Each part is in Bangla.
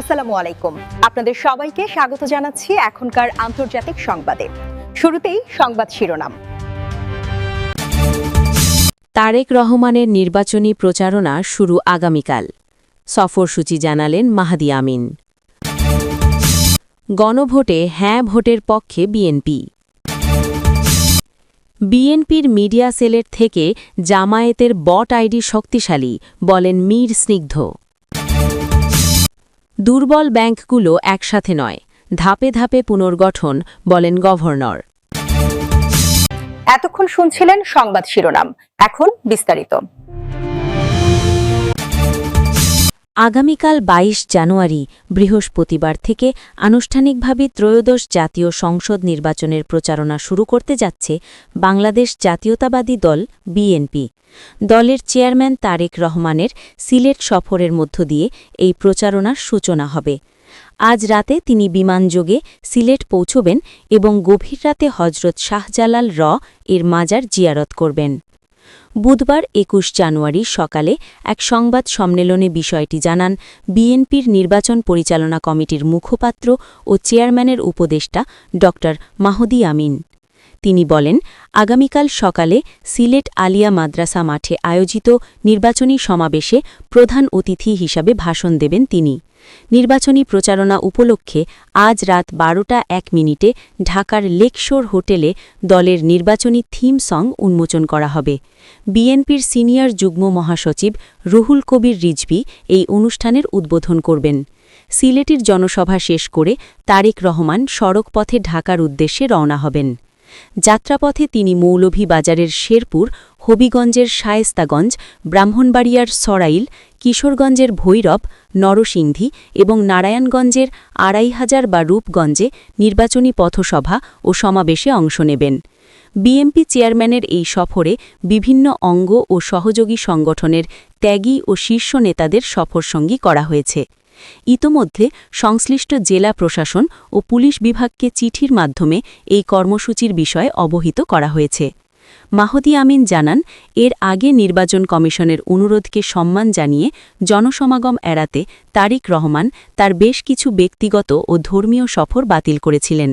আসসালামু আলাইকুম। আপনাদের সবাইকে স্বাগত জানাচ্ছি এখনকার আন্তর্জাতিক সংবাদে। শুরুতেই সংবাদ শিরোনাম। তারেক রহমানের নির্বাচনী প্রচারণা শুরু আগামীকাল, সফরসূচি জানালেন মাহদি আমিন। গণভোটে হ্যাঁ ভোটের পক্ষে বিএনপি। বিএনপির মিডিয়া সেলের থেকে জামায়াতের বট আইডি শক্তিশালী, বলেন মীর স্নিগ্ধ। দুর্বল ব্যাংকগুলো একসাথে নয়, ধাপে ধাপে পুনর্গঠন, বলেন গভর্নর। এতক্ষণ শুনছিলেন সংবাদ শিরোনাম, এখন বিস্তারিত। আগামীকাল ২২ জানুয়ারি বৃহস্পতিবার থেকে আনুষ্ঠানিকভাবে ত্রয়োদশ জাতীয় সংসদ নির্বাচনের প্রচারণা শুরু করতে যাচ্ছে বাংলাদেশ জাতীয়তাবাদী দল বিএনপি। দলের চেয়ারম্যান তারেক রহমানের সিলেট সফরের মধ্য দিয়ে এই প্রচারণার সূচনা হবে। আজ রাতে তিনি বিমানযোগে সিলেট পৌঁছবেন এবং গভীর রাতে হজরত শাহজালাল এর মাজার জিয়ারত করবেন। বুধবার ২১ জানুয়ারি সকালে এক সংবাদ সম্মেলনে বিষয়টি জানান বিএনপির নির্বাচন পরিচালনা কমিটির মুখপাত্র ও চেয়ারম্যানের উপদেষ্টা ড মাহদি আমিন। তিনি বলেন, আগামীকাল সকালে সিলেট আলিয়া মাদ্রাসা মাঠে আয়োজিত নির্বাচনী সমাবেশে প্রধান অতিথি হিসাবে ভাষণ দেবেন তিনি। নির্বাচনী প্রচারণা উপলক্ষে আজ রাত ১২টা ১ ঢাকার লেকশোর হোটেলে দলের নির্বাচনী থিম সং উন্মোচন করা হবে। বিএনপির সিনিয়র যুগ্ম মহাসচিব রুহুল কবির রিজভী এই অনুষ্ঠানের উদ্বোধন করবেন। সিলেটের জনসভা শেষ করে তারেক রহমান সড়কপথে ঢাকার উদ্দেশ্যে রওনা হবেন। যাত্রাপথে তিনি মৌলভীবাজারের শেরপুর, হবিগঞ্জের শায়েস্তাগঞ্জ, ব্রাহ্মণবাড়িয়ার সরাইল, কিশোরগঞ্জের ভৈরব, নরসিংদী এবং নারায়ণগঞ্জের ২৫০০ বা রূপগঞ্জে নির্বাচনী পথসভা ও সমাবেশে অংশ নেবেন। বিএনপি চেয়ারম্যানের এই সফরে বিভিন্ন অঙ্গ ও সহযোগী সংগঠনের ত্যাগী ও শীর্ষ নেতাদের সফরসঙ্গী করা হয়েছে। ইতোমধ্যে সংশ্লিষ্ট জেলা প্রশাসন ও পুলিশ বিভাগকে চিঠির মাধ্যমে এই কর্মসূচির বিষয়ে অবহিত করা হয়েছে। মাহদি আমিন জানান, এর আগে নির্বাচন কমিশনের অনুরোধকে সম্মান জানিয়ে জনসমাগম এড়াতে তারেক রহমান তার বেশ কিছু ব্যক্তিগত ও ধর্মীয় সফর বাতিল করেছিলেন।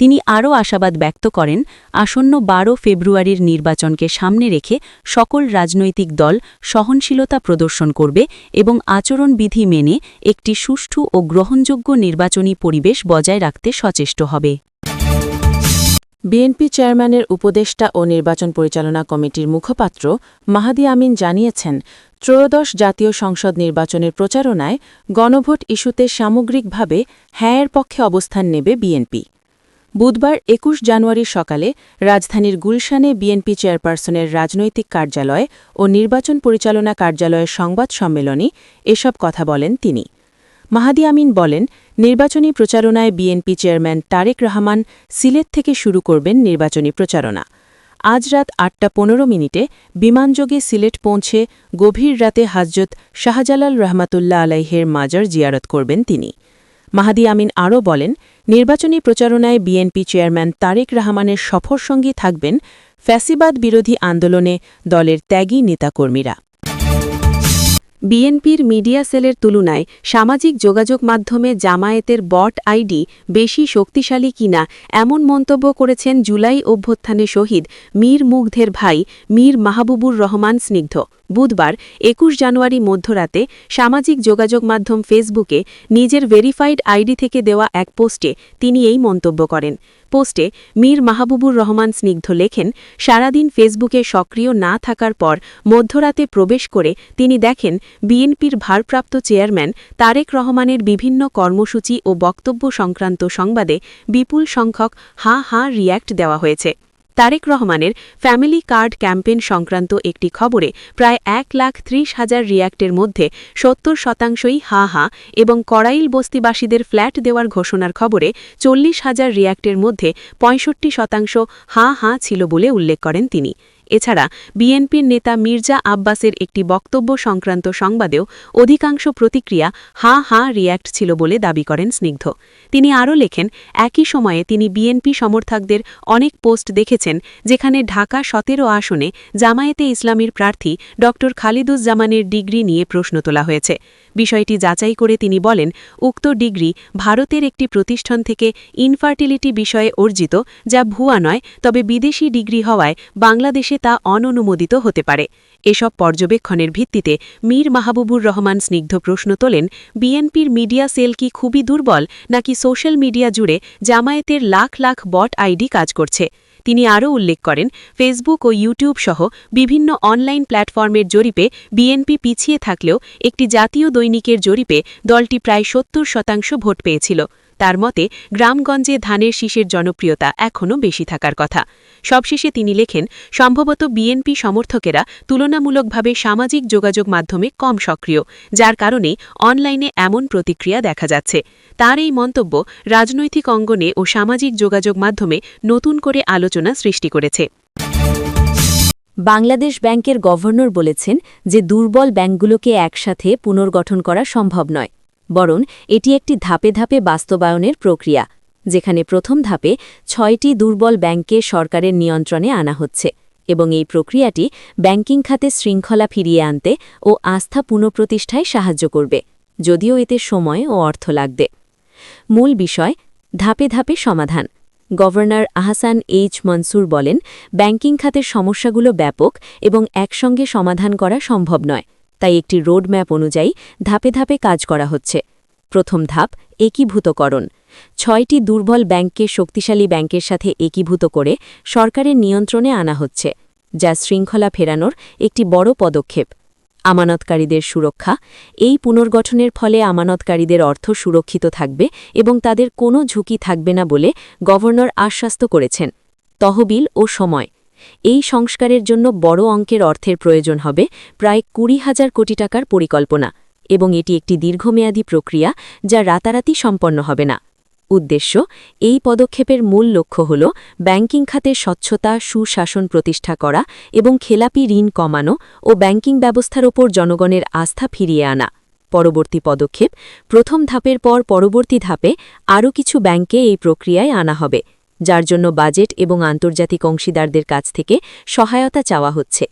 তিনি আরও আশাবাদ ব্যক্ত করেন, আসন্ন ১২ ফেব্রুয়ারির নির্বাচনকে সামনে রেখে সকল রাজনৈতিক দল সহনশীলতা প্রদর্শন করবে এবং আচরণবিধি মেনে একটি সুষ্ঠু ও গ্রহণযোগ্য নির্বাচনী পরিবেশ বজায় রাখতে সচেষ্ট হবে। বিএনপি চেয়ারম্যানের উপদেষ্টা ও নির্বাচন পরিচালনা কমিটির মুখপাত্র মাহদি আমিন জানিয়েছেন, ত্রয়োদশ জাতীয় সংসদ নির্বাচনের প্রচারণায় গণভোট ইস্যুতে সামগ্রিকভাবে হ্যাঁয়ের পক্ষে অবস্থান নেবে বিএনপি। বুধবার ২১ জানুয়ারি সকালে রাজধানীর গুলশানে বিএনপি চেয়ারপারসনের রাজনৈতিক কার্যালয় ও নির্বাচন পরিচালনা কার্যালয়ের সংবাদ সম্মেলনে এসব কথা বলেন তিনি। মাহদি আমিন বলেন, নির্বাচনী প্রচারণায় বিএনপি চেয়ারম্যান তারেক রহমান সিলেট থেকে শুরু করবেন নির্বাচনী প্রচারণা। আজ রাত ৮টা ১৫ বিমানযোগে সিলেট পৌঁছে গভীর রাতে হজরত শাহজালাল রহমাতুল্লাহ আলাইহের মাজার জিয়ারত করবেন তিনি। মাহদি আমিন আরও বলেন, নির্বাচনী প্রচারণায় বিএনপি চেয়ারম্যান তারেক রহমানের সফরসঙ্গী থাকবেন ফ্যাসিবাদ বিরোধী আন্দোলনে দলের ত্যাগী নেতাকর্মীরা। বিএনপির মিডিয়া সেলের তুলনায় সামাজিক যোগাযোগ মাধ্যমে জামায়াতের বট আইডি বেশি শক্তিশালী কিনা এমন মন্তব্য করেছেন জুলাই অভ্যুত্থানে শহীদ মীর মুগ্ধের ভাই মীর মাহবুবুর রহমান স্নিগ্ধ। বুধবার ২১ জানুয়ারি মধ্যরাতে সামাজিক যোগাযোগ মাধ্যম ফেসবুকে নিজের ভেরিফাইড আইডি থেকে দেওয়া এক পোস্টে তিনি এই মন্তব্য করেন। পোস্টে মীর মাহবুবুর রহমান স্নিগ্ধ লেখেন, সারাদিন ফেসবুকে সক্রিয় না থাকার পর মধ্যরাতে প্রবেশ করে তিনি দেখেন বিএনপির ভারপ্রাপ্ত চেয়ারম্যান তারেক রহমানের বিভিন্ন কর্মসূচি ও বক্তব্য সংক্রান্ত সংবাদে বিপুল সংখ্যক হাঁ হাঁ রিয়্যাক্ট দেওয়া হয়েছে। তারেক রহমানের ফ্যামিলি কার্ড ক্যাম্পেইন সংক্রান্ত একটি খবরে প্রায় ১,৩০,০০০ রিয়্যাক্টের মধ্যে ৭০% হাঁ হাঁ এবং কড়াইল বস্তিবাসীদের ফ্ল্যাট দেওয়ার ঘোষণার খবরে ৪০,০০০ রিয়্যাক্টের মধ্যে ৬৫% হাঁ হাঁ ছিল বলে উল্লেখ করেন তিনি। এছাড়া বিএনপির নেতা মির্জা আব্বাসের একটি বক্তব্য সংক্রান্ত সংবাদেও অধিকাংশ প্রতিক্রিয়া হাঁ হাঁ রিয়্যাক্ট ছিল বলে দাবি করেন স্নিগ্ধ। তিনি আরও লেখেন, একই সময়ে তিনি বিএনপি সমর্থকদের অনেক পোস্ট দেখেছেন যেখানে ঢাকা ১৭ আসনে জামায়াতে ইসলামীর প্রার্থী ড খালিদুজ্জামানের ডিগ্রি নিয়ে প্রশ্ন তোলা হয়েছে। বিষয়টি যাচাই করে তিনি বলেন, উক্ত ডিগ্রি ভারতের একটি প্রতিষ্ঠান থেকে ইনফার্টিলিটি বিষয়ে অর্জিত, যা ভুয়া নয়, তবে বিদেশি ডিগ্রি হওয়ায় বাংলাদেশে তা অননুমোদিত হতে পারে। এসব পর্যবেক্ষণের ভিত্তিতে মীর মাহবুবুর রহমান স্নিগ্ধ প্রশ্ন তোলেন, বিএনপির মিডিয়া সেল কি খুবই দুর্বল, নাকি সোশ্যাল মিডিয়া জুড়ে জামায়াতের লাখ লাখ বট আইডি কাজ করছে? তিনি আরও উল্লেখ করেন, ফেসবুক ও ইউটিউব সহ বিভিন্ন অনলাইন প্ল্যাটফর্মের জরিপে বিএনপি পিছিয়ে থাকলেও একটি জাতীয় দৈনিকের জরিপে দলটি প্রায় ৭০% ভোট পেয়েছিল। তার মতে, গ্রামগঞ্জে ধানের শীষের জনপ্রিয়তা এখনও বেশি থাকার কথা। সবশেষে তিনি লেখেন, সম্ভবত বিএনপি সমর্থকেরা তুলনামূলকভাবে সামাজিক যোগাযোগ মাধ্যমে কম সক্রিয়, যার কারণেই অনলাইনে এমন প্রতিক্রিয়া দেখা যাচ্ছে। তার এই মন্তব্য রাজনৈতিক অঙ্গনে ও সামাজিক যোগাযোগ মাধ্যমে নতুন করে আলোচনা সৃষ্টি করেছে। বাংলাদেশ ব্যাংকের গভর্নর বলেছেন যে দুর্বল ব্যাংকগুলোকে একসাথে পুনর্গঠন করা সম্ভব নয়, বরং এটি একটি ধাপে ধাপে বাস্তবায়নের প্রক্রিয়া, যেখানে প্রথম ধাপে ৬টি দুর্বল ব্যাংককে সরকারের নিয়ন্ত্রণে আনা হচ্ছে এবং এই প্রক্রিয়াটি ব্যাংকিং খাতে শৃঙ্খলা ফিরিয়ে আনতে ও আস্থা পুনঃপ্রতিষ্ঠায় সাহায্য করবে, যদিও এতে সময় ও অর্থ লাগবে। মূল বিষয়, ধাপে ধাপে সমাধান। গভর্নর আহসান এইচ মনসুর বলেন, ব্যাংকিং খাতের সমস্যাগুলো ব্যাপক এবং একসঙ্গে সমাধান করা সম্ভব নয়, তাই একটি রোডম্যাপ অনুযায়ী ধাপে ধাপে কাজ করা হচ্ছে। প্রথম ধাপ, একীভূতকরণ। ৬টি দুর্বল ব্যাংককে শক্তিশালী ব্যাংকের সাথে একীভূত করে সরকারের নিয়ন্ত্রণে আনা হচ্ছে, যা শৃঙ্খলা ফেরানোর একটি বড় পদক্ষেপ। আমানতকারীদের সুরক্ষা। এই পুনর্গঠনের ফলে আমানতকারীদের অর্থ সুরক্ষিত থাকবে এবং তাদের কোনো ঝুঁকি থাকবে না বলে গভর্নর আশ্বস্ত করেছেন। তহবিল ও সময়। এই সংস্কারের জন্য বড় অঙ্কের অর্থের প্রয়োজন হবে, প্রায় ২০,০০০ কোটি টাকার পরিকল্পনা, এবং এটি একটি দীর্ঘমেয়াদী প্রক্রিয়া যা রাতারাতি সম্পন্ন হবে না। উদ্দেশ্য, এই পদক্ষেপের মূল লক্ষ্য হল ব্যাংকিং খাতে স্বচ্ছতা, সুশাসন প্রতিষ্ঠা করা এবং খেলাপি ঋণ কমানো ও ব্যাংকিং ব্যবস্থার ওপর জনগণের আস্থা ফিরিয়ে আনা। পরবর্তী পদক্ষেপ, প্রথম ধাপের পর পরবর্তী ধাপে আরও কিছু ব্যাংকে এই প্রক্রিয়ায় আনা হবে, যার জন্য বাজেট এবং আন্তর্জাতিক অংশীদারদের কাছ থেকে সহায়তা চাওয়া হচ্ছে।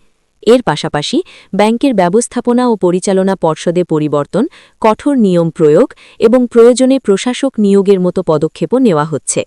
এর পাশাপাশি ব্যাংকের ব্যবস্থাপনা ও পরিচালনা পর্ষদে পরিবর্তন, কঠোর নিয়ম প্রয়োগ এবং প্রয়োজনে প্রশাসক নিয়োগের মতো পদক্ষেপও নেওয়া হচ্ছে।